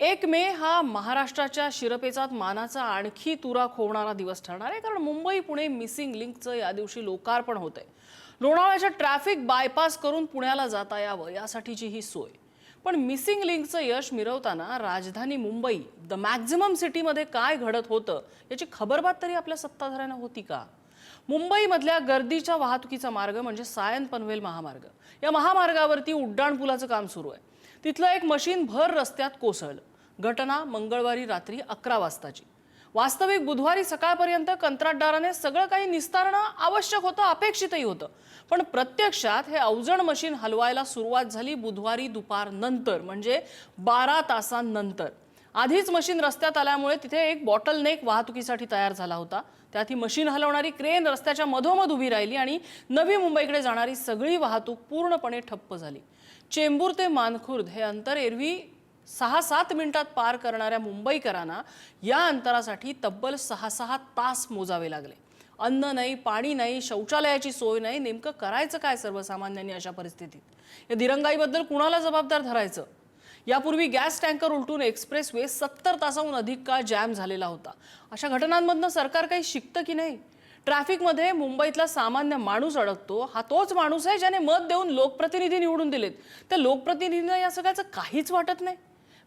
1 मे हा महाराष्ट्राच्या शिरपेचात मानाचा आणखी तुरा खोवणारा दिवस ठरणार आहे, कारण मुंबई पुणे मिसिंग लिंकचं या दिवशी लोकार्पण होतंय। लोणावळ्याच्या ट्रॅफिक बायपास करून पुण्याला जाता यावं यासाठीची ही सोय। पण मिसिंग लिंकचं यश मिरवताना राजधानी मुंबई द मॅक्झिमम सिटीमध्ये काय घडत होतं याची खबरबात तरी आपल्या सत्ताधाऱ्यांना होती का? मुंबईमधल्या गर्दीच्या वाहतुकीचा मार्ग म्हणजे सायन पनवेल महामार्ग। या महामार्गावरती उड्डाणपुलाचं काम सुरू आहे। तिथलं एक मशीन भर रस्त्यात कोसळलं। घटना मंगळवारी रात्री 11 वाजताची। वास्तविक बुधवारी सकाळपर्यंत कंत्राटदाराने सगळं काही निस्तारणं आवश्यक होतं, अपेक्षितही होतं। पण प्रत्यक्षात हे अवजड मशीन हलवायला सुरुवात झाली बुधवारी दुपारनंतर, म्हणजे 12 तासांनंतर। आधीच मशीन रस्त्यात आल्यामुळे तिथे एक बॉटलनेक वाहतुकीसाठी तयार झाला होता। त्यात ही मशीन हलवणारी क्रेन रस्त्याच्या मधोमध उभी राहिली आणि नवी मुंबईकडे जाणारी सगळी वाहतूक पूर्णपणे ठप्प झाली। चेंबूर ते मानखुर्द हे अंतर एरवी 6-7 मिनिटात पार करणाऱ्या मुंबईकरांना या अंतरासाठी तब्बल 6-6 तास मोजावे लागले। अन्न नाही, पाणी नाही, शौचालयाची सोय नाही। नेमकं करायचं काय सर्वसामान्यांनी अशा परिस्थितीत? या दिरंगाईबद्दल कुणाला जबाबदार धरायचं? यापूर्वी गॅस टँकर उलटून एक्सप्रेसवे 70 तासाहून अधिक काळ जॅम झालेला होता। अशा घटनांमधनं सरकार काही शिकतं की नाही? ट्रॅफिकमध्ये मुंबईतला सामान्य माणूस अडकतो। हा तोच माणूस आहे ज्याने मत देऊन लोकप्रतिनिधी निवडून दिलेत। त्या लोकप्रतिनिधींना या सगळ्याचं काहीच वाटत नाही।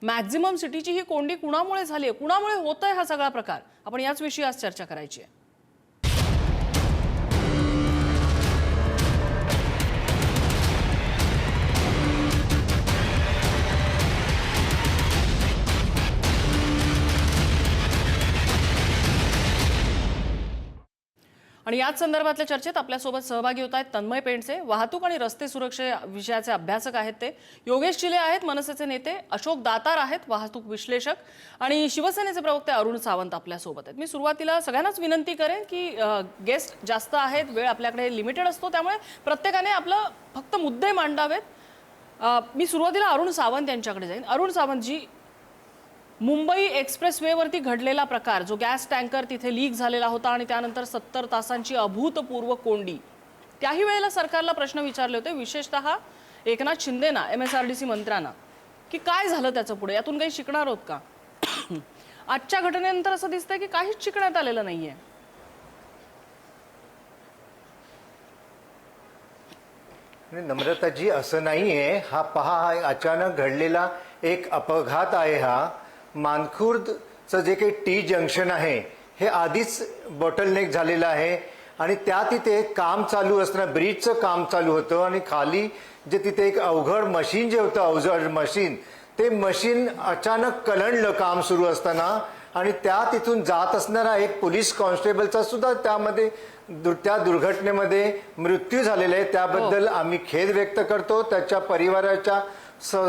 मॅक्झिमम सिटीची ही कोंडी कुणामुळे झाली आहे? कुणामुळे होतोय हा सगळा प्रकार? आपण याच विषयी आज चर्चा करायची आहे। आणि याच संदर्भातल्या चर्चेत आपल्यासोबत सहभागी होत आहेत तन्मय पेंडसे, वाहतूक आणि रस्ते सुरक्षे विषयाचे अभ्यासक आहेत ते, योगेश चिले आहेत मनसेचे नेते, अशोक दातार आहेत वाहतूक विश्लेषक, आणि शिवसेनेचे प्रवक्ते अरुण सावंत आपल्यासोबत आहेत। मी सुरुवातीला सगळ्यांनाच विनंती करेन की गेस्ट जास्त आहेत, वेळ आपल्याकडे लिमिटेड असतो, त्यामुळे प्रत्येकाने आपलं फक्त मुद्दे मांडावेत। मी सुरुवातीला अरुण सावंत यांच्याकडे जाईन। अरुण सावंतजी, मुंबई एक्सप्रेसवेवरती घडलेला प्रकार, जो गॅस टँकर तिथे लीक झालेला होता आणि त्यानंतर 70 तासांची अभूतपूर्व कोंडी, त्याही वेळेला सरकारला प्रश्न विचारले होते, विशेषतः एकनाथ शिंदेना, MSRDC मंत्र्यांना, की काय झालं त्याचं पुढे, यातून काही शिकणार आहोत का? आजच्या घटनेनंतर असं दिसतंय की काहीच शिकण्यात आलेलं नाहीये। नम्रताजी, असं नाहीये। हा पहा, हा अचानक घडलेला एक अपघात आहे। हा मानखुर्दचं जे काही टी जंक्शन आहे हे आधीच बॉटलनेक झालेलं आहे आणि त्या तिथे काम चालू असताना ब्रिजचं काम चालू होतं आणि खाली जे तिथे एक अवघड मशीन जे होतं, अवजड मशीन, ते मशीन अचानक कलंडलं काम सुरू असताना आणि त्या तिथून जात असणारा एक पोलीस कॉन्स्टेबलचा सुद्धा त्यामध्ये त्या दुर्घटनेमध्ये मृत्यू झालेला आहे। त्याबद्दल आम्ही खेद व्यक्त करतो। त्याच्या परिवाराच्या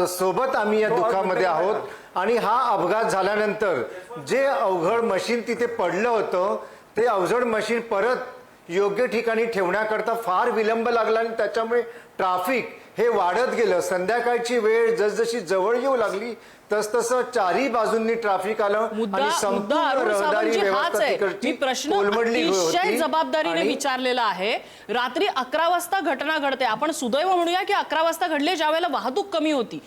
सोबत आम्ही या दुःखामध्ये आहोत। आणि हा अपघात झाल्यानंतर जे अवघड मशीन तिथे पडलं होतं, ते अवजड मशीन परत योग्य ठिकाणी ठेवण्याकरता फार विलंब लागला आणि त्याच्यामुळे ट्रॅफिक हे वाढत गेलं। संध्याकाळची वेळ जसजशी जवळ येऊ लागली तसतसं चारही बाजूंनी ट्रॅफिक आलं आणि संपूर्ण रहदारी व्यवस्था तिकडची कोलमडली होती। जबाबदारीने विचारलेला आहे। रात्री 11 वाजता घटना घडते। आपण सुदैव म्हणूया की 11 वाजता घडले, ज्या वेळेला वाहतूक कमी होती।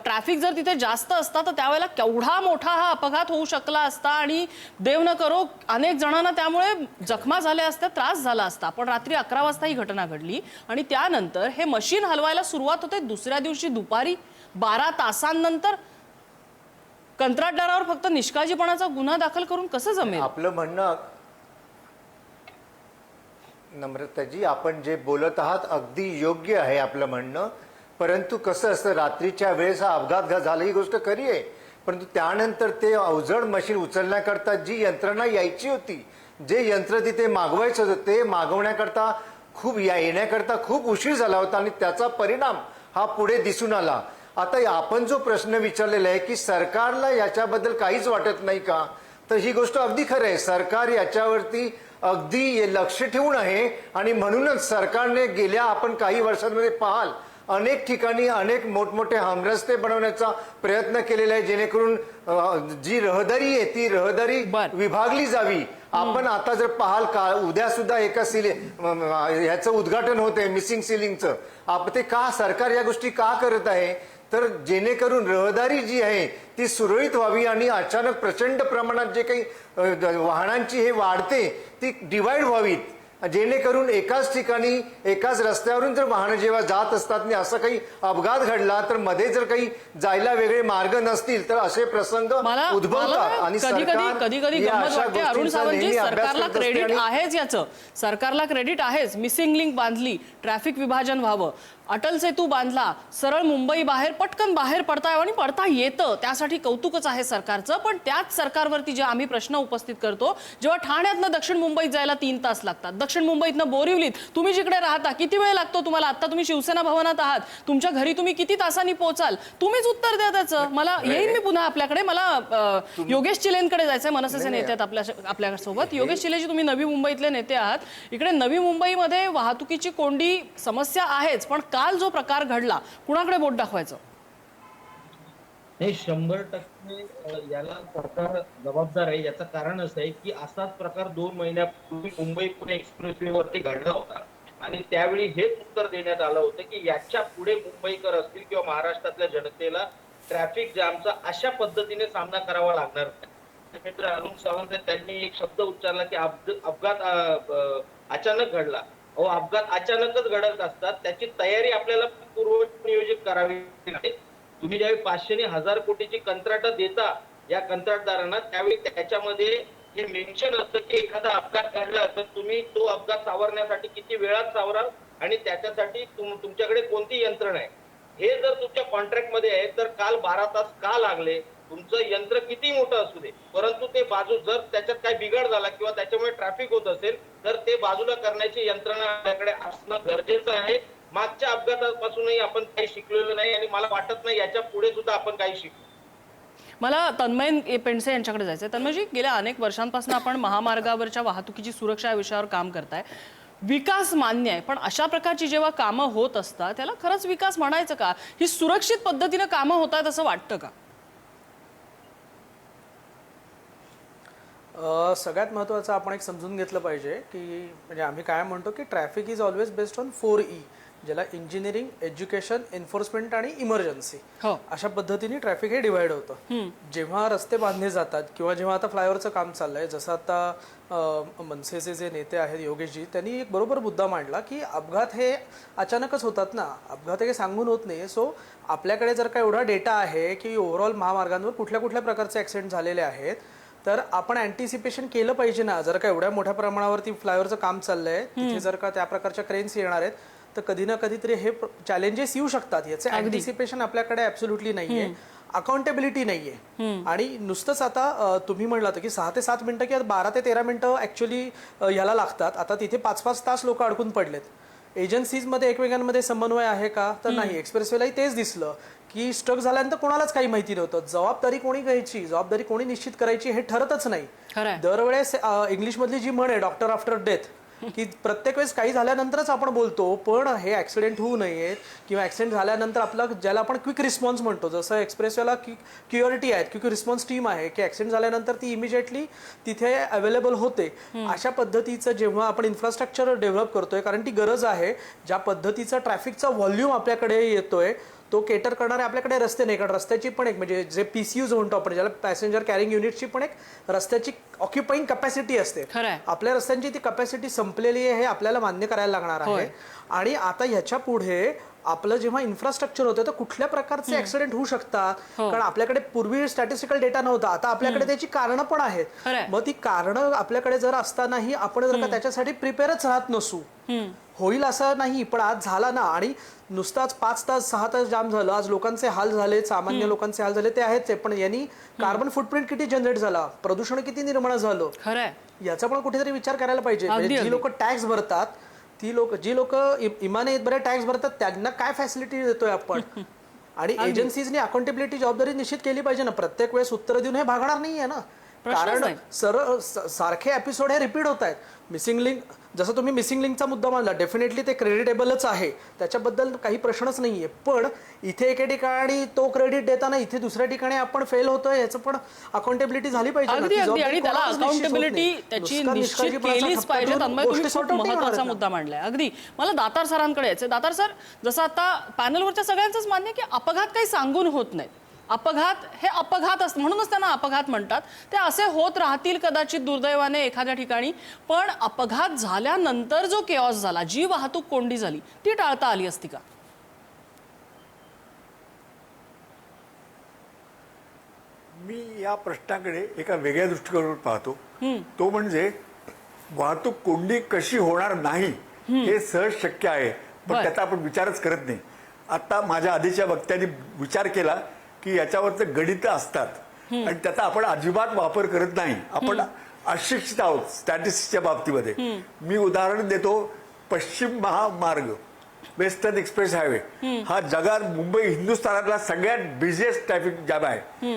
ट्रॅफिक जर तिथे जास्त असता तर त्यावेळेला केवढा मोठा हा अपघात होऊ शकला असता आणि देव न करो अनेक जणांना त्यामुळे जखमा झाल्या असत्या, त्रास झाला असता। पण रात्री 11 वाजता ही घटना घडली आणि त्यानंतर हे मशीन हलवायला सुरुवात होते दुसऱ्या दिवशी दुपारी 12 तासांनंतर। कंत्राटदारावर फक्त निष्काळजीपणाचा गुन्हा दाखल करून कसं जमेल? आपलं म्हणणं, नम्रताजी, आपण जे बोलत आहात अगदी योग्य आहे आपलं म्हणणं, परंतु कसं असतं, रात्रीच्या वेळेस हा अपघात झाला ही गोष्ट खरी आहे, परंतु त्यानंतर ते अवजड मशीन उचलण्याकरता जी यंत्रणा यायची होती, जे यंत्र तिथे मागवायचं होतं, ते मागवण्याकरता येण्याकरता खूप उशीर झाला होता आणि त्याचा परिणाम हा पुढे दिसून आला। आता आपण जो प्रश्न विचारलेला आहे की सरकारला याच्याबद्दल काहीच वाटत नाही का, तर ही गोष्ट अगदी खरं आहे। सरकार याच्यावरती अगदी लक्ष ठेवून आहे आणि म्हणूनच सरकारने गेल्या आपण काही वर्षांमध्ये पाहाल अनेक ठिकाणी अनेक मोठमोठे हमरस्ते बनवण्याचा प्रयत्न केलेला आहे, जेणेकरून जी रहदारी आहे ती रहदारी विभागली जावी। आपण आता जर पाहाल का उद्या सुद्धा एका ह्याचं उद्घाटन होत आहे मिसिंग सिलिंगचं। ते का सरकार या गोष्टी का करत आहे? तर जेणेकरून रहदारी जी आहे ती सुरळीत व्हावी आणि अचानक प्रचंड प्रमाणात जे काही वाहनांची हे वाढते ती डिवाइड व्हावीत, जेणेकरून एकाच ठिकाणी एकाच रस्त्यावरून जर वाहनं जेव्हा जात असतात आणि असं काही अपघात घडला तर मध्ये जर काही जायला वेगळे मार्ग नसतील तर असे प्रसंग उद्भवतात. आणि कधी कधी गंमत वाटते अरुण सावंतजी, सरकारला क्रेडिट आहेच, याचं सरकारला क्रेडिट आहेच. मिसिंग लिंक बांधली, ट्रॅफिक विभाजन व्हावं, अटल सेतू बांधला, सरळ मुंबई बाहेर पटकन बाहेर पडता आणि पडता येतं, त्यासाठी कौतुकच आहे सरकारचं. पण त्याच सरकारवरती जे आम्ही प्रश्न उपस्थित करतो, जेव्हा ठाण्यातनं दक्षिण मुंबईत जायला 3 तास लागतात, दक्षिण मुंबईतनं बोरिवलीत तुम्ही जिकडे राहता किती वेळ लागतो तुम्हाला? आता तुम्ही शिवसेना भवनात आहात, तुमच्या घरी तुम्ही किती तासांनी पोहोचाल? तुम्हीच उत्तर द्या त्याचं. मला येईन मी पुन्हा आपल्याकडे. मला योगेश चिलेंकडे जायचंय, मनसेचे नेते आहेत आपल्यासोबत. योगेश चिलेजी, तुम्ही नवी मुंबईतले नेते आहात. इकडे नवी मुंबईमध्ये वाहतुकीची कोंडी समस्या आहेच, पण काल जो प्रकार घडला, कुणाकडे बोट दाखवायचं? नाही, 100% याला सरकार जबाबदार आहे. याचं कारण असं आहे की असाच प्रकार 2 महिन्यापूर्वी मुंबई पुणे एक्सप्रेसवेवरती घडला होता आणि त्यावेळी हेच उत्तर देण्यात आलं होतं की याच्या पुढे मुंबईकर असतील किंवा महाराष्ट्रातल्या जनतेला ट्रॅफिक जॅमचा अशा पद्धतीने सामना करावा लागणार नाही. मित्र अरुण सावंत त्यांनी एक शब्द उच्चारला की अपघात अचानक घडला. अपघात अचानकच घडत असतात, त्याची तयारी आपल्याला पूर्वनियोजित करावी लागते. तुम्ही ज्यावेळी 500 आणि 1000 कोटीची कंत्राटं देता या कंत्राटदारांना, त्यावेळी त्याच्यामध्ये हे मेन्शन असतं की एखादा अपघात घडला तर तुम्ही तो अपघात सावरण्यासाठी किती वेळात सावराल आणि त्याच्यासाठी तुमच्याकडे कोणती यंत्रणा आहे. हे जर तुमच्या कॉन्ट्रॅक्ट मध्ये आहे तर काल 12 तास का लागले? तुमचं यंत्र किती मोठं असू दे, परंतु ते बाजू जर त्याच्यात काही बिघाड झाला किंवा त्याच्यामुळे ट्रॅफिक होत असेल तर ते बाजूला करण्याची यंत्रणा आपल्याकडे असणं गरजेचं आहे. मागच्या अपघातापासूनही आपण काही शिकलेलो नाही आणि मला वाटत नाही याच्या पुढे सुद्धा आपण काही शिकू. मला तन्मय पेंडसे यांच्याकडे जायचंय. तन्मयजी, गेल्या अनेक वर्षांपासून आपण महामार्गावरच्या वाहतुकीची सुरक्षा या विषयावर काम करताय. विकास मान्य आहे, पण अशा प्रकारची जेव्हा कामं होत असतात त्याला खरंच विकास म्हणायचं का? ही सुरक्षित पद्धतीनं कामं होत आहेत असं वाटतं का? सगळ्यात महत्त्वाचं आपण एक समजून घेतलं पाहिजे की म्हणजे आम्ही काय म्हणतो की traffic is always based on 4E, ज्याला इंजिनिअरिंग, एज्युकेशन, एन्फोर्समेंट आणि इमर्जन्सी, अशा पद्धतीने ट्रॅफिक हे डिवाइड होतं. जेव्हा रस्ते बांधले जातात किंवा जेव्हा आता फ्लायओव्हरचं काम चाललंय, जसं आता मनसेचे जे नेते आहेत योगेशजी, त्यांनी एक बरोबर मुद्दा मांडला की अपघात हे अचानकच होतात ना, अपघात हे सांगून होत नाही. सो आपल्याकडे जर का एवढा डेटा आहे की ओव्हरऑल महामार्गांवर कुठल्या कुठल्या प्रकारचे ॲक्सिडेंट झालेले आहेत, तर आपण अँटिसिपेशन केलं पाहिजे ना. जर का एवढ्या मोठ्या प्रमाणावरती फ्लायओव्हरचं काम चाललंय, तिथे जर का त्या प्रकारच्या क्रेन्स येणार आहेत तर कधी ना कधीतरी हे चॅलेंजेस येऊ शकतात. याचे अँटिसिपेशन आपल्याकडे ऍब्सोल्युटली नाहीये, अकाउंटेबिलिटी नाहीये. आणि नुसतंच आता तुम्ही म्हणलात की 6 ते 7 मिनिटं किंवा 12 ते 13 मिनिटं ऍक्च्युअली ह्याला लागतात. आता तिथे 5-5 तास लोक अडकून पडलेत. एजन्सीजमध्ये एकमेकांमध्ये समन्वय आहे का? तर नाही. एक्सप्रेसवेलाही तेच दिसलं की स्ट्रक झाल्यानंतर कोणालाच काही माहिती नव्हतं. जबाबदारी कोणी घ्यायची, जबाबदारी कोणी निश्चित करायची हे ठरतच नाही. दरवेळेस इंग्लिशमधली जी म्हण आहे डॉक्टर आफ्टर डेथ, की प्रत्येक वेळेस काही झाल्यानंतरच आपण बोलतो, पण हे ऍक्सिडेंट होऊ नये किंवा ऍक्सिडेंट झाल्यानंतर आपला ज्याला आपण क्विक रिस्पॉन्स म्हणतो, जसं एक्सप्रेसवेला क्युअरिटी आहे, क्विक रिस्पॉन्स टीम आहे की ऍक्सिडेंट झाल्यानंतर ती इमिजिएटली तिथे अवेलेबल होते. अशा पद्धतीचं जेव्हा आपण इन्फ्रास्ट्रक्चर डेव्हलप करतोय, कारण ती गरज आहे, ज्या पद्धतीचा ट्रॅफिकचा व्हॉल्यूम आपल्याकडे येतोय तो केटर करणारे आपल्याकडे रस्ते नाही. कारण रस्त्याची पण एक म्हणजे जे PCUs म्हणतो आपण, ज्याला पॅसेंजर कॅरिंग युनिटची पण एक रस्त्याची ऑक्युपाईंग कॅपॅसिटी असते. आपल्या रस्त्यांची ती कॅपॅसिटी संपलेली आहे हे आपल्याला मान्य करायला लागणार आहे. आणि आता ह्याच्या पुढे आपलं जेव्हा इन्फ्रास्ट्रक्चर होतं तर कुठल्या प्रकारचे ऍक्सिडेंट होऊ शकतात, कारण आपल्याकडे पूर्वी स्टॅटिस्टिकल डेटा नव्हता, आता आपल्याकडे त्याची कारणं पण आहेत. मग ती कारणं आपल्याकडे जर असतानाही आपण जर का त्याच्यासाठी प्रिपेअरच राहत नसू, होईल असं नाही, पण आज झाला ना. आणि नुसताच 5 तास 6 तास जाम झालं, आज लोकांचे हाल झाले, सामान्य लोकांचे हाल झाले, ते आहेच. पण यांनी कार्बन फुटप्रिंट किती जनरेट झाला, प्रदूषण किती निर्माण झालं, याचा पण कुठेतरी विचार करायला पाहिजे. जी लोक टॅक्स भरतात, जी लोक इमाने बरे टॅक्स भरतात, त्यांना काय फॅसिलिटी देतोय आपण? आणि एजन्सीजनी अकाउंटेबिलिटी जबाबदारी निश्चित केली पाहिजे ना. प्रत्येक वेळेस उत्तर देऊन हे भागणार नाहीये ना, कारण सारखे एपिसोड हे रिपीट होत आहेत. मिसिंग लिंक जसं तुम्ही मिसिंग लिंकचा मुद्दा मांडला, डेफिनेटली ते क्रेडिटेबलच आहे, त्याच्याबद्दल काही प्रश्नच नाही आहे. पण इथे एके ठिकाणी तो क्रेडिट देताना इथे दुसऱ्या ठिकाणी आपण फेल होतोय, याचं पण अकाउंटेबिलिटी झाली पाहिजे ना. अगदी ती अगदी जबाबदारी आणि त्याला कोणालाच निश्चित होत अकाउंटेबिलिटी नाही. त्याची नुसतं निश्चित निष्काळजीपणाचा केलीच ठपका पाहिजे. देऊन तन्मय, तुम्ही गोष्टी खूप sort out नाही महत्त्वाचा होणार ना. मुद्दा मांडलाय. अगदी मला दातार सरांकडे यायचंय. दातार सर, जसं आता पॅनलवरच्या सगळ्यांचंच मान्य आहे की अपघात काही सांगून होत नाहीत. अपघात हे अपघात असतात, म्हणूनच त्यांना अपघात म्हणतात. ते असे होत राहतील कदाचित दुर्दैवाने एखाद्या ठिकाणी, पण अपघात झाल्यानंतर जो केऑस झाला, जी वाहतूक कोंडी झाली, ती टाळता आली असती का? मी या प्रश्नाकडे एका वेगळ्या दृष्टिकोनातून पाहतो. तो म्हणजे वाहतूक कोंडी कशी होणार नाही हे सहज शक्य आहे, पण बर. त्याचा आपण विचारच करत नाही. आता माझ्या आधीच्या वक्त्यांनी विचार केला की याच्यावरचे गणित असतात आणि त्याचा आपण अजिबात वापर करत नाही. आपण अशिक्षित आहोत स्टॅटिस्टिक्सच्या बाबतीमध्ये. मी उदाहरण देतो. पश्चिम महामार्ग, वेस्टर्न एक्सप्रेस हायवे हा जगात, मुंबई हिंदुस्थानातला सगळ्यात बिझिएस्ट ट्रॅफिक जॅम आहे.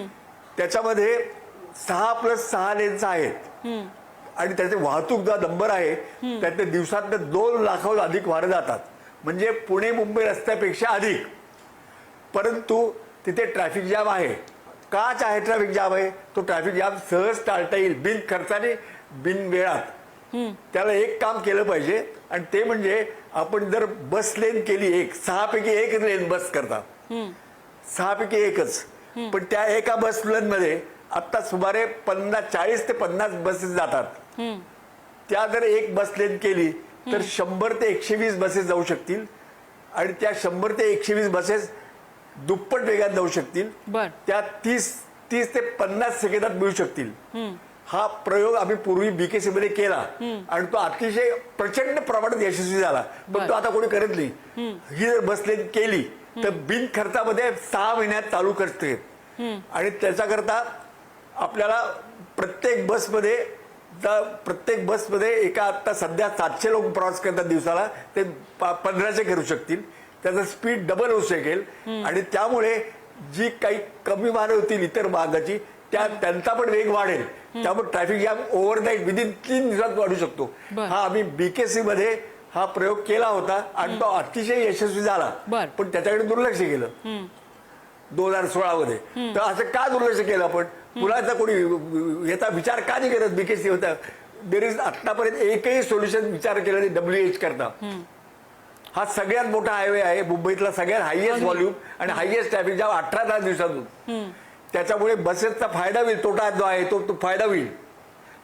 त्याच्यामध्ये 6+6 लेन्स आहेत आणि त्याचे वाहतूक जो नंबर आहे त्यातले दिवसात 2 लाखाहून अधिक वाहनं जातात, म्हणजे पुणे मुंबई रस्त्यापेक्षा अधिक. परंतु तिथे ट्रॅफिक जॅम आहे. काच आहे ट्रॅफिक जॅम आहे? तो ट्रॅफिक जॅम सहज टाळता येईल, बिन खर्चाने, बिन वेळात. त्याला एक काम केलं पाहिजे आणि ते म्हणजे आपण जर बस लेन केली, 6 पैकी 1 लेन बस करता, 6 पैकी 1च, पण त्या एका बस लेन मध्ये आता सुमारे 40 ते 50 बसेस जातात. त्या जर एक बस लेन केली तर 100 ते 120 बसेस जाऊ शकतील आणि त्या 100 ते 120 बसेस दुप्पट वेगात जाऊ शकतील. त्या 30 ते 50 सेकंदात मिळू शकतील. हा प्रयोग आम्ही पूर्वी BKC मध्ये केला आणि तो अतिशय प्रचंड प्रमाणात यशस्वी झाला, पण तो आता कोणी करत नाही. ही जर बस लेन केली तर बिन खर्चामध्ये 6 महिन्यात चालू करते आणि त्याच्याकरता आपल्याला प्रत्येक बसमध्ये एका आता सध्या 700 लोक प्रवास करतात दिवसाला, ते 1500 करू शकतील. त्याचा स्पीड डबल होऊ शकेल आणि त्यामुळे जी काही कमी वाहनं होतील इतर मार्गाची त्यांचा पण वेग वाढेल. त्यामुळे ट्रॅफिक जॅम ओव्हरनाईट विदिन 3 दिवसात वाढू शकतो. हा आम्ही BKC मध्ये हा प्रयोग केला होता आणि तो अतिशय यशस्वी झाला, पण त्याच्याकडे दुर्लक्ष केलं 2016 मध्ये. तर असं का दुर्लक्ष केलं आपण? पुण्याचा कोणी याचा विचार का नाही करत? BKC होता, देर इज आतापर्यंत एकही सोल्युशन विचार केला नाही WH करता. हा सगळ्यात मोठा हायवे आहे मुंबईतला, सगळ्यात हायएस्ट व्हॉल्यूम आणि हायएस्ट ट्रॅफिक जॅम 18 दिवसातून. त्याच्यामुळे बसेसचा फायदा होईल, तोटा जो आहे तो फायदा होईल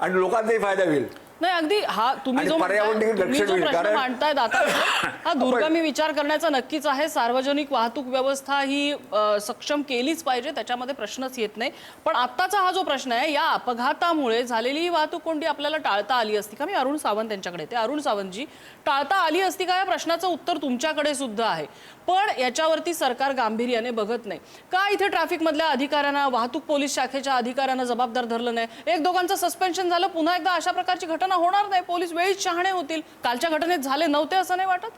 आणि लोकांचाही फायदा होईल. नाही, अगदी हा तुम्ही जो प्रश्न मांडताय दाता, हा दूरगामी विचार करण्याचा नक्कीच आहे. सार्वजनिक वाहतूक व्यवस्था ही सक्षम केलीच पाहिजे, त्याच्यामध्ये प्रश्नच येत नाही. पण आत्ताचा हा जो प्रश्न आहे, या अपघातामुळे झालेली वाहतूक कोंडी आपल्याला टाळता आली असती का? मी अरुण सावंत यांच्याकडे येते. अरुण सावंतजी, टाळता आली असती का? या प्रश्नाचं उत्तर तुमच्याकडे सुद्धा आहे, पण याच्यावरती सरकार गांभीर्याने बघत नाही का? इथे ट्रॅफिक मधल्या अधिकाऱ्यांना, वाहतूक पोलीस शाखेच्या अधिकाऱ्यांना जबाबदार धरलं नाही? 1-2कांचं सस्पेन्शन झालं, पुन्हा एकदा अशा प्रकारची घटना होणार नाही, पोलीस वेळीच शहाणे होतील. कालच्या घटनेत झाले नव्हते असं नाही वाटत?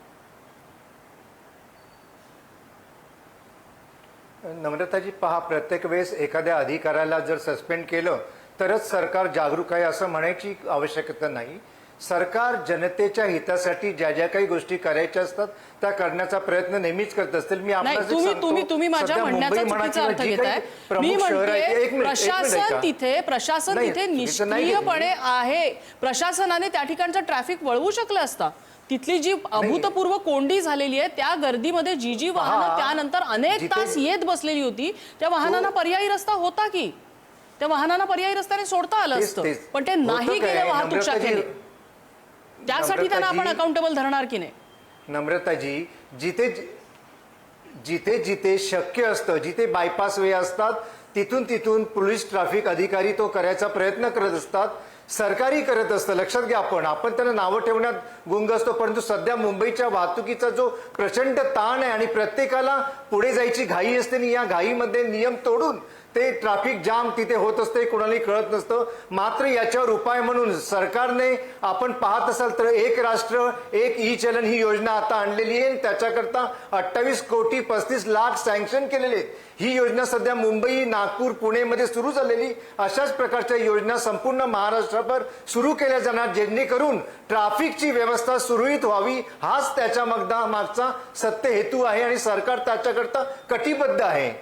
नम्रताजी, पहा, प्रत्येक वेळेस एखाद्या अधिकाऱ्याला जर सस्पेंड केलं तरच सरकार जागरूक आहे असं म्हणायची आवश्यकता नाही. सरकार जनतेच्या हितासाठी ज्या ज्या काही गोष्टी करायच्या असतात त्या करण्याचा प्रयत्न नेहमीच करत असतील. मी तुम्ही माझ्या म्हणण्याचा चुकीचा अर्थ घेताय. मी म्हणते प्रशासन तिथे निष्क्रियपणे आहे. प्रशासनाने त्या ठिकाणचं ट्रॅफिक वळवू शकलं असता. तिथली जी अभूतपूर्व कोंडी झालेली आहे त्या गर्दीमध्ये जी वाहनं त्यानंतर अनेक तास येत बसलेली होती, त्या वाहनांना पर्यायी रस्ता होता की? त्या वाहनांना पर्यायी रस्त्याने सोडता आलं असतं, पण ते नाही केलं वाहतूक शाखेने. त्यासाठी त्यांना आपण अकाउंटेबल धरणार की नाही? नम्रताजी, जिथे जिथे शक्य असतं, जिथे बायपास वे असतात, तिथून पोलीस ट्रॅफिक अधिकारी तो करायचा प्रयत्न करत असतात. सरकारी करत असतं. लक्षात घ्या, आपण त्यांना नावं ठेवण्यात गुंग असतो, परंतु सध्या मुंबईच्या वाहतुकीचा जो प्रचंड ताण आहे आणि प्रत्येकाला पुढे जायची घाई असते आणि या घाईमध्ये नियम तोडून ते ट्रॅफिक जाम तिथे होत असते, कोणालाही कळत नसतं. मात्र याच्यावर उपाय म्हणून सरकारने आपण पाहत असाल तर एक राष्ट्र एक ई चलन ही योजना आता आणलेली आहे. त्याच्याकरता 28 कोटी 35 लाख सँक्शन केलेले आहेत. ही योजना सध्या मुंबई, नागपूर, पुणेमध्ये सुरू झालेली अशाच प्रकारच्या योजना संपूर्ण महाराष्ट्रभर सुरू केल्या जाणार, जेणेकरून ट्रॅफिकची व्यवस्था सुरळीत व्हावी. हाच त्याच्या मागचा सत्य हेतू आहे आणि सरकार त्याच्याकरता कटिबद्ध आहे.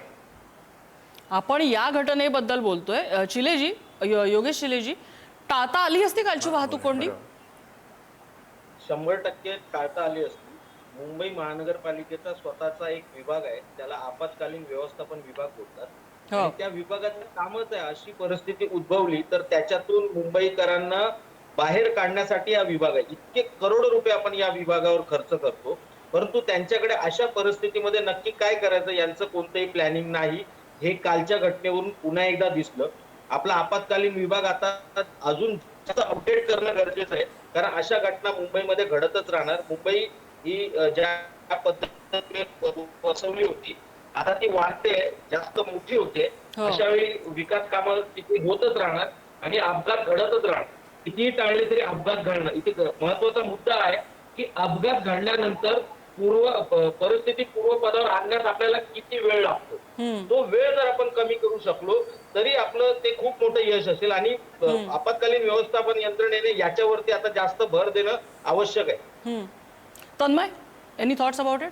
आपण या घटनेबद्दल बोलतोय. चिलेजी, योगेश चिलेजी, टाळता आली असती कालची वाहतूक कोंडी? 100% टाळता आली असती. मुंबई महानगरपालिकेचा स्वतःचा एक विभाग आहे, त्याला आपत्कालीन व्यवस्थापन विभाग बोलतात. आणि त्या विभागाचं कामच आहे अशी परिस्थिती उद्भवली तर त्याच्यातून मुंबईकरांना बाहेर काढण्यासाठी हा विभाग आहे. इतके करोडो रुपये आपण या विभागावर खर्च करतो, परंतु त्यांच्याकडे अशा परिस्थितीमध्ये नक्की काय करायचं यांचं कोणतंही प्लॅनिंग नाही. हे कालच्या घटनेवरून पुन्हा एकदा दिसलं. आपला आपत्कालीन विभाग आता अजून जास्त अपडेट करणं गरजेचं आहे, कारण अशा घटना मुंबईमध्ये घडतच राहणार. मुंबई ही ज्या पद्धतीने वसवली होती आता ती वाढते, जास्त मोठी होते. अशा वेळी विकास कामं तिथे होतच राहणार आणि अपघात घडतच राहणार. कितीही टाळले तरी अपघात घडणं इथे महत्वाचा मुद्दा आहे की अपघात घडल्यानंतर परिस्थिती पूर्वपदावर आणण्यास आपल्याला किती वेळ लागतो. तो वेळ जर आपण कमी करू शकलो तरी आपलं ते खूप मोठं यश असेल. आणि आपत्कालीन व्यवस्थापन यंत्रणेने याच्यावरती आता जास्त भर देणं आवश्यक आहे. Tanmay, any thoughts about it?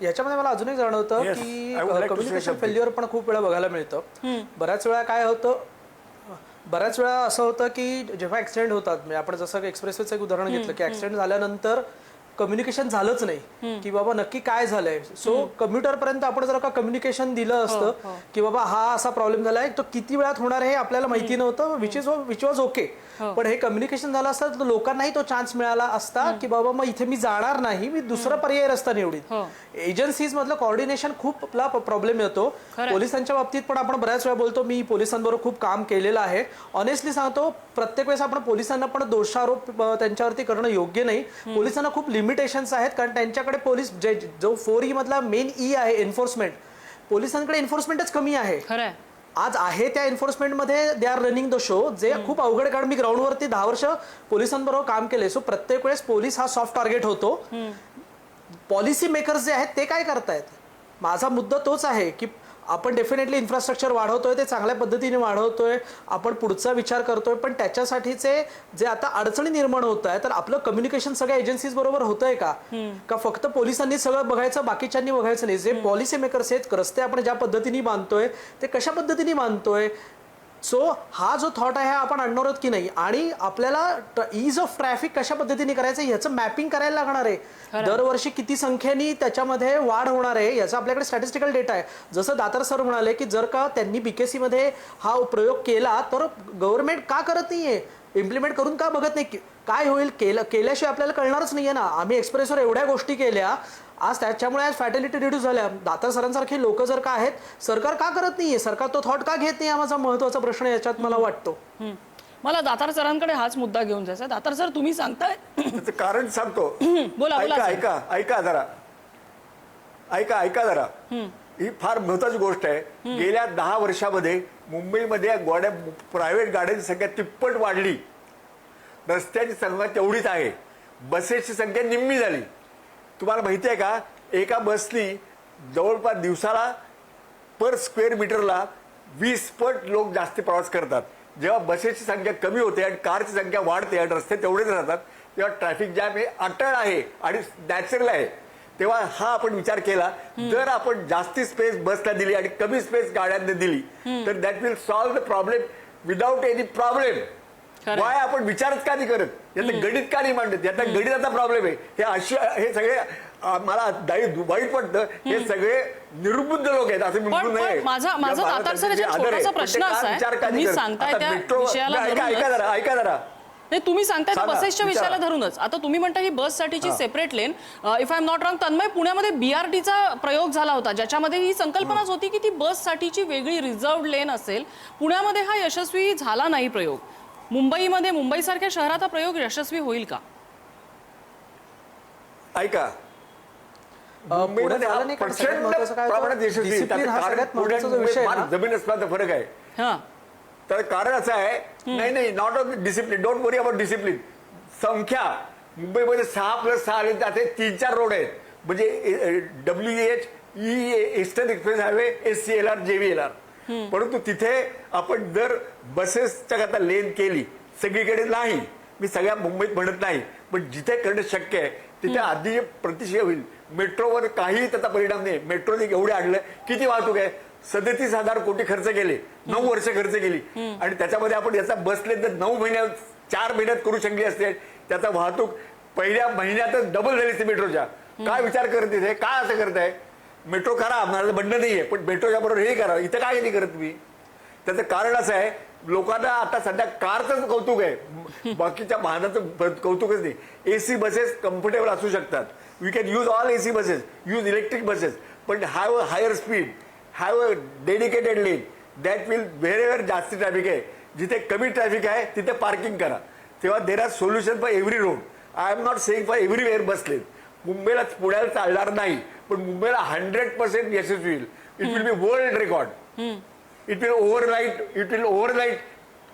याच्यामध्ये मला अजून एक जाणवतं Yes, की I would like to say communication something. Failure पण खूप वेळा बघायला मिळतं. बऱ्याच वेळा असं होतं की जेव्हा ऍक्सिडेंट होतात, म्हणजे आपण जसं एक्सप्रेसवेचं एक उदाहरण घेतलं की ऍक्सिडेंट झाल्यानंतर कम्युनिकेशन झालंच नाही की बाबा नक्की काय झालंय. सो कम्प्युटर पर्यंत आपण जर का कम्युनिकेशन दिलं असतं की बाबा हा असा प्रॉब्लेम झालाय, तो किती वेळात होणार हे आपल्याला माहिती नव्हतं, विच वॉज ओके. पण हे कम्युनिकेशन झालं असतं तर लोकांनाही तो चान्स मिळाला असता की बाबा मग इथे मी जाणार नाही, मी दुसरा पर्याय रस्ता निवडीत. एजन्सीज मधलं कोऑर्डिनेशन खूप प्रॉब्लेम येतो. पोलिसांच्या बाबतीत पण आपण बऱ्याच वेळा बोलतो, मी पोलिसांबरोबर खूप काम केलेलं आहे. ऑनेस्टली सांगतो, प्रत्येक वेळेस आपण पोलिसांना पण दोषारोप त्यांच्यावरती करणं योग्य नाही. पोलिसांना खूप लिमिटेशन्स आहेत, कारण त्यांच्याकडे पोलीस जो 4E मधला मेन ई आहे एन्फोर्समेंट, पोलिसांकडे एन्फोर्समेंटच कमी आहे. आज आहे त्या एन्फोर्समेंटमध्ये they are running the show, जे खूप अवघड. कारण मी ग्राउंडवरती 10 वर्ष पोलिसांबरोबर काम केले. सो प्रत्येक वेळेस पोलीस हा सॉफ्ट टार्गेट होतो. पॉलिसी मेकर्स जे आहेत ते काय करतायत, माझा मुद्दा तोच आहे की आपण डेफिनेटली इन्फ्रास्ट्रक्चर वाढवतोय, ते चांगल्या पद्धतीने वाढवतोय, आपण पुढचा विचार करतोय, पण त्याच्यासाठीचे जे आता अडचणी निर्माण होत आहे, तर आपलं कम्युनिकेशन सगळ्या एजन्सीज बरोबर होतंय का फक्त पोलिसांनी सगळं बघायचं, बाकीच्यांनी बघायचं नाही. जे पॉलिसी मेकर्स आहेत, रस्ते आपण ज्या पद्धतीने बांधतोय ते कशा पद्धतीने बांधतोय. सो हा जो थॉट आहे आपण आणणार आहोत की नाही, आणि आपल्याला ईज ऑफ ट्रॅफिक कशा पद्धतीने करायचं याचं मॅपिंग करायला लागणार आहे. दरवर्षी किती संख्येने त्याच्यामध्ये वाढ होणार आहे याचा आपल्याकडे स्टॅटिस्टिकल डेटा आहे. जसं दातार सर म्हणाले की जर का त्यांनी BKC मध्ये हा प्रयोग केला तर गव्हर्नमेंट का करत नाहीये, इम्प्लिमेंट करून का बघत नाही, काय होईल, केल्याशिवाय आपल्याला कळणारच नाहीये ना. आम्ही एक्सप्रेसवर एवढ्या गोष्टी केल्या, आज त्याच्यामुळे आज फॅटॅलिटी रिड्यूस झाल्या. दातार सरांसारखे लोक जर का आहेत, सरकार का करत नाहीये, सरकार तो थॉट का घेत नाही, हा माझा महत्वाचा प्रश्न याच्यात मला वाटतो. मला दातार सरांकडे हाच मुद्दा घेऊन जायचा. दातार सर, तुम्ही सांगताय त्याचं कारण सांगतो. बोला बोला. ऐका जरा. ही फार महत्वाची गोष्ट आहे. गेल्या 10 वर्षामध्ये मुंबईमध्ये प्रायव्हेट गाड्यांची संख्या तिप्पट वाढली. रस्त्याची संख्या तेवढीच आहे. बसेसची संख्या निम्मी झाली. तुम्हाला माहिती आहे का, एका बसनी जवळपास दिवसाला पर स्क्वेअर मीटरला 20 पट लोक जास्त प्रवास करतात. जेव्हा बसेसची संख्या कमी होते आणि कारची संख्या वाढते आणि रस्ते तेवढेच राहतात, तेव्हा ट्रॅफिक जॅम हे अटळ आहे आणि नॅचरल आहे. तेव्हा हा आपण विचार केला, जर आपण जास्ती स्पेस बसला दिली आणि कमी स्पेस गाड्यांना दिली तर that will solve the problem without any problem. Y आपण विचारच का नाही करत, याचं गणित का नाही मांडत, याचा गणिताचा प्रॉब्लेम आहे. हे सगळे मला वाईट वाटतं, हे सगळे निर्बुद्ध लोक आहेत असं मी म्हणू नये. माझा दातार सर छोटासा प्रश्न असा आहे, तुम्ही सांगताय त्या विषयाला ऐका जरा नाही, तुम्ही सांगताय बसेसच्या विषयाला धरूनच. आता तुम्ही म्हणता ही बससाठीची separate lane. If I am not wrong, Tanmay, पुण्यामध्ये BRTचा प्रयोग झाला होता, ज्याच्यामध्ये ही संकल्पनाच होती की ती बससाठीची वेगळी रिझर्व्ड लेन असेल. पुण्यामध्ये हा यशस्वी झाला नाही प्रयोग. मुंबईमध्ये, मुंबईसारख्या शहरात हा प्रयोग यशस्वी होईल का? ऐका, मुंबईमध्ये पुढे हा झालं नाही कारण सगळ्यात प्रचंड महत्त्वाचं काय प्रमाणात होतं, यशस्वी. discipline त्याचं हा कारण सगळ्यात पुणे महत्त्वाचा जो मुंबई विषय आहे फार ना. जमीन असण्याचा फरक आहे. हा तर कारण असं आहे नाही not of discipline, don't worry about discipline. संख्या मुंबईमध्ये 6+6 आले त्याचे 3-4 रोड आहेत म्हणजे WEH, eastern express highway, SCLR, JVLR. परंतु तिथे आपण जर बसेसच्या करता लेन केली सगळीकडे नाही, मी सगळ्या मुंबईत म्हणत नाही, पण जिथे करणं शक्य आहे तिथे आधी प्रतिष्ठा होईल. मेट्रोवर काही त्याचा परिणाम नाही. मेट्रोने एवढे आणलं, किती वाहतूक आहे, 37,000 कोटी खर्च केले, 9 वर्ष खर्च केली आणि त्याच्यामध्ये आपण याचा बसले तर 9 महिन्यात 4 महिन्यात करू शकली असते. त्याचा वाहतूक पहिल्या महिन्यातच डबल झाली असते मेट्रोच्या. काय विचार करत इथे, काय असं करताय? मेट्रो करा, मला म्हणणं नाहीये, पण मेट्रोच्या बरोबर हे करा. इथं काय नाही करत तुम्ही? त्याचं कारण असं आहे, लोकांना आता सध्या कारचं कौतुक आहे, बाकीच्या वाहनाचं कौतुकच नाही. AC बसेस कम्फर्टेबल असू शकतात. We can use all AC buses, use electric buses, पण have a higher speed, have a dedicated lane that will wherever जास्त ट्रॅफिक आहे, जिथे कमी ट्रॅफिक आहे तिथे पार्किंग करा. तेव्हा there are solution for every road. I am not saying for everywhere bus lane. मुंबईला पुण्याला चालणार नाही, पण मुंबईला 100% यशस्वी होईल. It will be world record. It will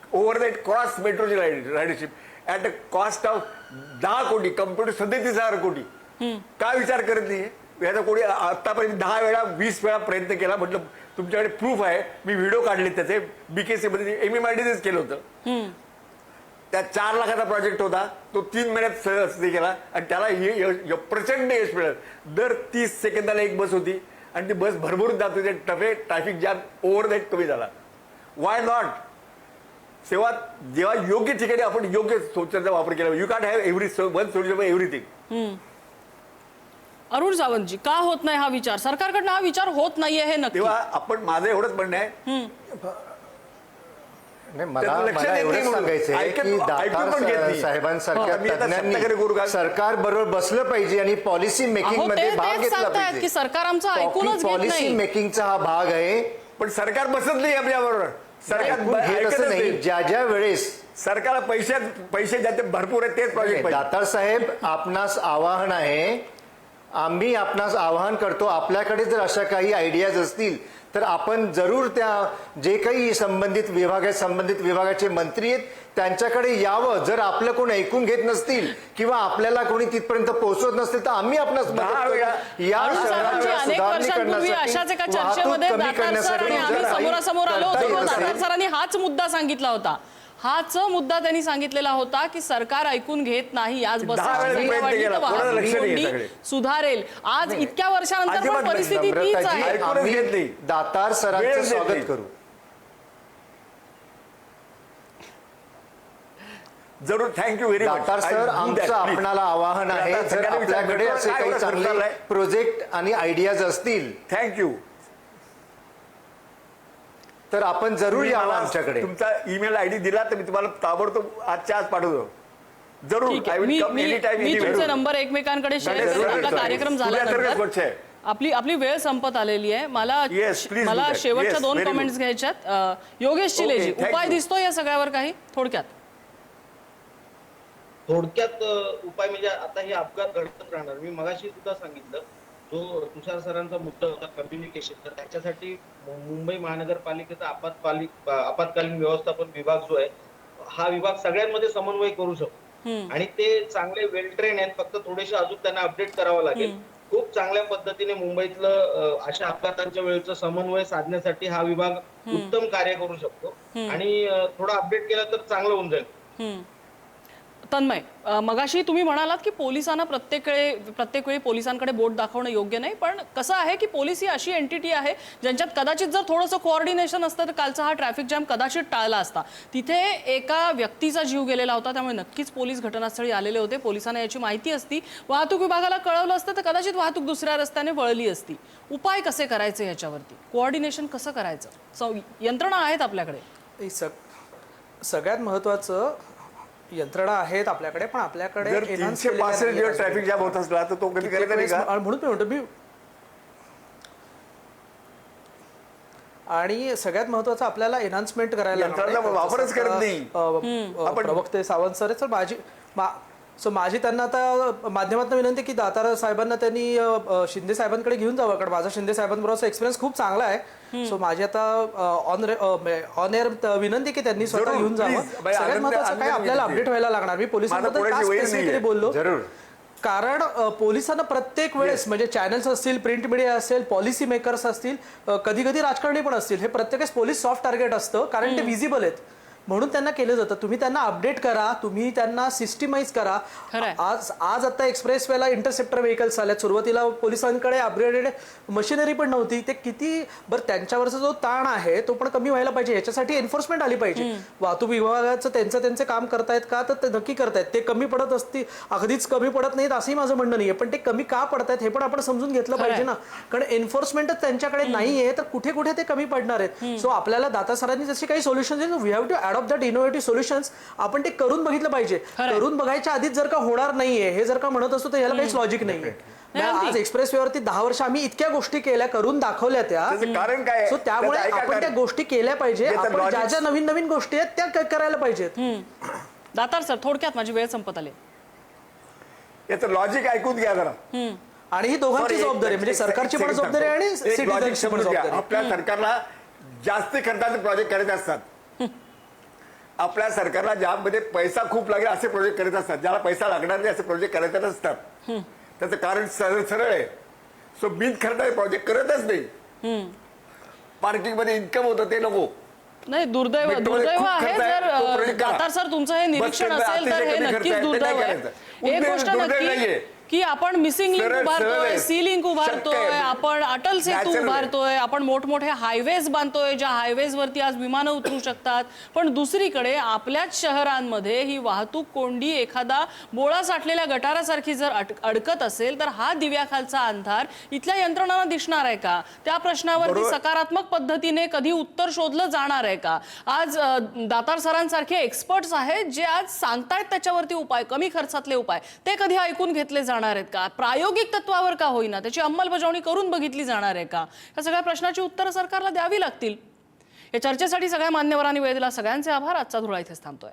overnight cross मेट्रोची रायडरशिप ॲट अ कॉस्ट ऑफ 10 कोटी कम्पेअर टू 37,000 कोटी. काय विचार करत नाही याचा कोणी? आतापर्यंत 10 वेळा 20 वेळा प्रयत्न केला. म्हटलं तुमच्याकडे प्रूफ आहे, मी व्हिडिओ काढले त्याचे. BKC मध्ये MMRDCच केलं होतं. त्या 4 लाखाचा प्रोजेक्ट होता, तो 3 महिन्यात सहज केला आणि त्याला प्रचंड यश मिळालं. दर 30 सेकंदाला एक बस होती आणि ती बस भरभरून जात होती. ट्रॅफिक जॅम ओव्हरनाईट कमी झाला. Why not? जेव्हा योग्य ठिकाणी आपण योग्य सोचाचा वापर केला. You can't have one solution for everything. Arun सावंतजी, का होत नाही हा विचार? सरकारकडनं हा विचार होत नाहीये हे नक्की. तेव्हा आपण माझं एवढंच म्हणणं आहे, नाही, मला त्याचं लक्ष मला देत एवढंच नाही म्हणून. सांगायचं आहे ऐकून की पण घेत दातार नाही. साहेबांसारख्या मी आता सत्ताधारी करू तज्ञांनी का? सरकार बरोबर बसलं पाहिजे आणि पॉलिसी मेकिंग अहो, मध्ये ते भाग तेच घेतला सांगतायत की पाहिजे. सरकार आमचं ऐकूनच घेत पॉलिसी नाही. मेकिंगचा हा भाग आहे. पण सरकार बसत नाही आपल्याबरोबर. सरकार ऐकून घेत ऐकतच असं नाही. नाही. ज्या वेळेस सरकारला पैसे ज्याचे भरपूर आहेत तेच प्रोजेक्ट पाहिजे. दातार साहेब, आपणास आवाहन आहे, आम्ही आपणास आवाहन करतो, आपल्याकडे जर अशा काही आयडियाज असतील तर आपण जरूर त्या जे काही संबंधित विभाग आहेत, संबंधित विभागाचे मंत्री आहेत त्यांच्याकडे यावं. जर आपलं कोण ऐकून घेत नसतील किंवा आपल्याला कोणी तिथपर्यंत पोहोचवत नसतील तर आम्ही आपणास मदत 10 करू. वेळा या अरुण सावंतजी, शहराला अनेक सुधारणी वर्षांपूर्वी अशाच एका करण्यासाठी, चर्चेमध्ये वाहतूक कमी दातार सर करण्यासाठी आणि आम्ही जर काही समोरासमोर आलो करता होतो. येत दातार असेल, सरांनी हाच मुद्दा सांगितला होता. हाच मुद्दा त्यांनी सांगितलेला होता की सरकार ऐकून घेत नाही. आज 10 वेळा मी प्रयत्न केला, कोणाला लक्ष नाही सगळे. सुधारेल. आज इतक्या वर्षानंतर अजिबात पण नाही. परिस्थिती तीच नम्रताजी, आहे. ऐकूनच आम्ही घेत नाही. दातार वेळ सरांचं देत स्वागत नाही. करू. जरूर. Thank you very much. Datar sir, आमचं आपणाला आवाहन आहे, जर आपल्याकडे असे काही चांगले प्रोजेक्ट आणि आयडियाज असतील थँक्यू. तर आपण जरूर यावं आमच्याकडे. तुमचा ईमेल आयडी दिला तर मी तुम्हाला ताबडतोब आजच्या आज पाठवतो. जरूर. ठीक I आहे. will come anytime, me anywhere. तुमचे नंबर एकमेकांकडे शेअर चालेल, करेन. चालेल, आपला चालेल. कार्यक्रम उद्या सगळं झाल्यानंतर स्वच्छ आहे. आपली वेळ संपत आलेली आहे. मला Yes, please do that. शेवटच्या Yes, 2 very कमेंट्स good. घ्यायच्यात. योगेश चिलेजी, Okay, thank उपाय you. दिसतो या सगळ्यावर काही थोडक्यात? थोडक्यात उपाय म्हणजे आता हे अपघात घडतच राहणार. मी मगाशी सुद्धा सांगितलं, जो तुषार सरांचा मुद्दा होता कम्युनिकेशन, तर त्याच्यासाठी मुंबई महानगरपालिकेचा आपत्कालीन व्यवस्थापन विभाग जो आहे, हा विभाग सगळ्यांमध्ये समन्वय करू शकतो आणि ते चांगले वेल ट्रेन आहेत. फक्त थोडेसे अजून त्यांना अपडेट करावं लागेल. खूप चांगल्या पद्धतीने मुंबईतलं अशा अपघातांच्या वेळेचं समन्वय साधण्यासाठी हा विभाग उत्तम कार्य करू शकतो आणि थोडा अपडेट केला तर चांगलं होऊन जाईल. तन्मय, मगाशी तुम्ही म्हणालात की पोलिसांना प्रत्येक वेळी पोलिसांकडे बोट दाखवणं योग्य नाही, पण कसं आहे की पोलीस ही अशी एंटिटी आहे ज्यांच्यात कदाचित जर थोडंसं कोऑर्डिनेशन असतं तर कालचा हा ट्रॅफिक जॅम कदाचित टाळला असता. तिथे एका व्यक्तीचा जीव गेलेला होता, त्यामुळे नक्कीच पोलीस घटनास्थळी आलेले होते. पोलिसांना याची माहिती असती, वाहतूक विभागाला कळवलं असतं तर कदाचित वाहतूक दुसऱ्या रस्त्याने वळली असती. उपाय कसे करायचे याच्यावरती? कोऑर्डिनेशन कसं करायचं? यंत्रणा आहेत आपल्याकडे. सगळ्यात महत्वाचं यंत्रणा आहेत आपल्याकडे, पण आपल्याकडे जर enhance 365 केलेल्या ट्रॅफिक जॅम होत असला तर तो कधी करायचा नाही का? म्हणून मी म्हणतो आणि सगळ्यात महत्वाचं आपल्याला एनहान्समेंट करायला यंत्रणाचा वापरच करत नाही. प्रवक्ते सावंत सर, सो माझी त्यांना आता माध्यमातून विनंती की दातार साहेबांना त्यांनी शिंदे साहेबांकडे घेऊन जावं, कारण माझा शिंदे साहेबांबरोबरचा एक्सपिरियन्स खूप चांगला आहे. सो माझी आता ऑन एअर विनंती की त्यांनी स्वतः जरूर, घेऊन जावं. please. बाई, सगळ्यात महत्त्वाचं काय, आपल्याला अपडेट व्हायला लागणार. मी पोलिसांबद्दल माझं का कोणाची वैर स्पेसिफिकली नाहीये. बोललो, जरूर. कारण पोलिसांना प्रत्येक वेळेस म्हणजे चॅनल्स असतील, प्रिंट मीडिया असेल, पॉलिसी मेकर्स असतील, कधी कधी राजकारणी पण असतील, हे प्रत्येकच पोलीस सॉफ्ट टार्गेट असतं, कारण ते विजिबल आहेत म्हणून त्यांना केलं जातं. तुम्ही त्यांना अपडेट करा, तुम्ही त्यांना सिस्टमाइज करा. आज आता एक्सप्रेस वेला इंटरसेप्टर व्हेकल्स आल्या. सुरुवातीला पोलिसांकडे अपग्रेडेड मशिनरी पण नव्हती. ते किती बरं, त्यांच्यावरचा जो ताण आहे तो पण कमी व्हायला पाहिजे. याच्यासाठी एन्फोर्समेंट आली पाहिजे. वाहतूक विभागाचं त्यांचे काम करतायत का, तर ते नक्की करतायत. ते कमी पडत असतील, अगदीच कमी पडत नाहीत असंही माझं म्हणणं नाहीये, पण ते कमी का पडतायत हे पण आपण समजून घेतलं पाहिजे ना. कारण एन्फोर्समेंटच त्यांच्याकडे नाहीये, तर कुठे कुठे ते कमी पडणार आहेत. सो आपल्याला दाता सरांनी जशी काही सोल्युशन दिली, we have two of that innovative solutions. आपण ते करून बघितलं पाहिजे. करून बघायच्या आधीच जर का होणार नाहीये हे जर का म्हणत असतो तर याला काहीच लॉजिक नाहीये. आज एक्सप्रेस वेवरती 10 वर्ष आम्ही इतक्या गोष्टी केल्या, करून दाखवल्या त्या. कारण काय? सो त्यामुळे आपण त्या गोष्टी केल्या पाहिजे. आपण ज्या ज्या नवीन नवीन गोष्टी आहेत त्या करायला पाहिजेत. दातार सर, थोडक्यात माझी वेळ संपत आली. याचं लॉजिक ऐकून घ्या जरा. आणि ही दोघांची जबाबदारी, म्हणजे सरकारची पण जबाबदारी आणि सिटीजनची पण जबाबदारी. आपल्या सरकारला जास्त खर्चाचे प्रोजेक्ट करायचे असतात. आपल्या सरकारला ज्यामध्ये पैसा खूप लागेल असे प्रोजेक्ट करत असतात, ज्याला पैसा लागणार नाही असे प्रोजेक्ट करायचे नसतात. त्याचं कारण सरळ आहे. सो बिन खर्चाचे प्रोजेक्ट करतच नाही. पार्किंग मध्ये इन्कम होतं ते नको. नाही, दुर्दैव मेट्रोमध्ये दुर्दैव खूप आहे. खर्च आहे, तो जर project करा. दातार सर तुमचं हे निरीक्षण बस असेल तर हे अतिशय कमी नक्कीच खर्च आहे, ते दुर्दैव नाही आहे. करायचं. एक गोष्ट दुर्दैव नक्की नाहीये. की आपण मिसिंग लिंक सरळ उभारतोय, आहे. सी लिंक उभारतोय, शक्य आहे. आपण अटल सेतू Natural आहे. उभारतोय, आपण मोठमोठे हायवेज बांधतोय, ज्या हायवेज वरती आज विमानं उतरू शकतात. पण दुसरीकडे आपल्याच शहरांमध्ये ही वाहतूक कोंडी एखादा बोळा साठलेल्या गटारासारखी जर अडकत असेल तर हा दिव्याखालचा अंधार इथल्या यंत्रणांना दिसणार आहे का? त्या प्रश्नावरती सकारात्मक पद्धतीने कधी उत्तर शोधलं जाणार आहे का? आज दातार सरांसारखे एक्सपर्ट्स आहेत जे आज सांगतायत त्याच्यावरती उपाय, कमी खर्चातले उपाय, ते कधी ऐकून घेतले जाणार आहेत का? प्रायोगिक तत्वावर का होईना त्याची अंमलबजावणी करून बघितली जाणार आहे का? या सगळ्या प्रश्नाची उत्तरं सरकारला द्यावी लागतील. या चर्चेसाठी सगळ्या मान्यवरांनी वेळ दिला. सगळ्यांचे आभार. आजचा धुळा इथेच थांबतोय.